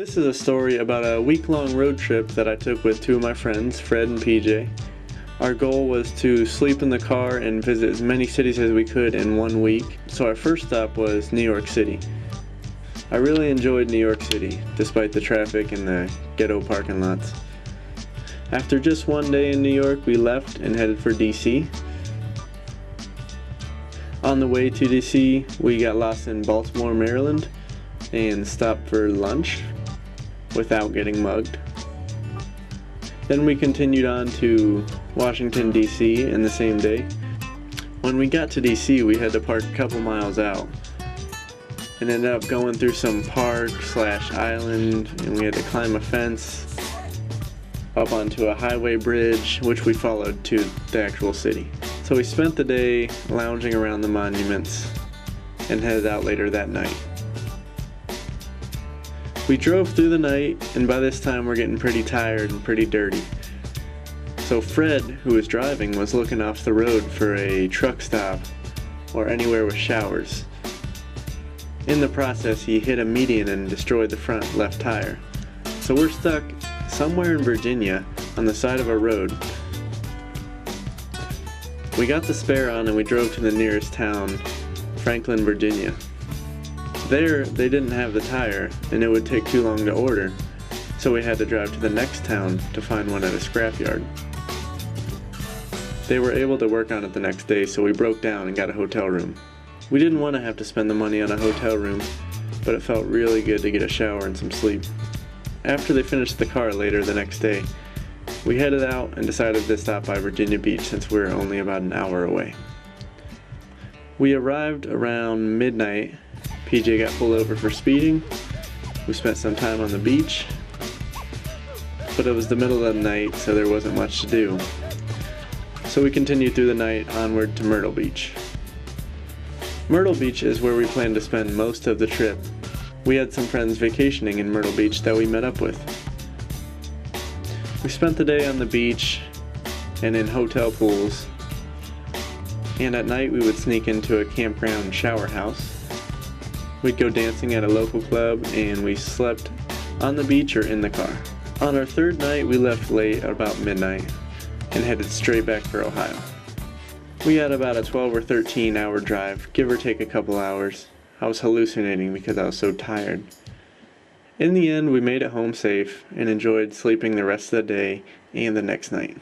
This is a story about a week-long road trip that I took with two of my friends, Fred and PJ. Our goal was to sleep in the car and visit as many cities as we could in 1 week, so our first stop was New York City. I really enjoyed New York City, despite the traffic and the ghetto parking lots. After just 1 day in New York, we left and headed for DC. On the way to DC, we got lost in Baltimore, Maryland, and stopped for lunch without getting mugged. Then we continued on to Washington, D.C. in the same day. When we got to D.C., we had to park a couple miles out and ended up going through some park/island, and we had to climb a fence up onto a highway bridge, which we followed to the actual city. So we spent the day lounging around the monuments and headed out later that night. We drove through the night, and by this time we're getting pretty tired and pretty dirty. So Fred, who was driving, was looking off the road for a truck stop or anywhere with showers. In the process, he hit a median and destroyed the front left tire. So we're stuck somewhere in Virginia on the side of a road. We got the spare on and we drove to the nearest town, Franklin, Virginia. There, they didn't have the tire, and it would take too long to order, so we had to drive to the next town to find one at a scrapyard. They were able to work on it the next day, so we broke down and got a hotel room. We didn't want to have to spend the money on a hotel room, but it felt really good to get a shower and some sleep. After they finished the car later the next day, we headed out and decided to stop by Virginia Beach since we were only about an hour away. We arrived around midnight. PJ got pulled over for speeding. We spent some time on the beach, but it was the middle of the night, so there wasn't much to do. So we continued through the night onward to Myrtle Beach. Myrtle Beach is where we planned to spend most of the trip. We had some friends vacationing in Myrtle Beach that we met up with. We spent the day on the beach and in hotel pools, and at night we would sneak into a campground shower house. We'd go dancing at a local club, and we slept on the beach or in the car. On our third night, we left late, about midnight, and headed straight back for Ohio. We had about a 12 or 13 hour drive, give or take a couple hours. I was hallucinating because I was so tired. In the end, we made it home safe and enjoyed sleeping the rest of the day and the next night.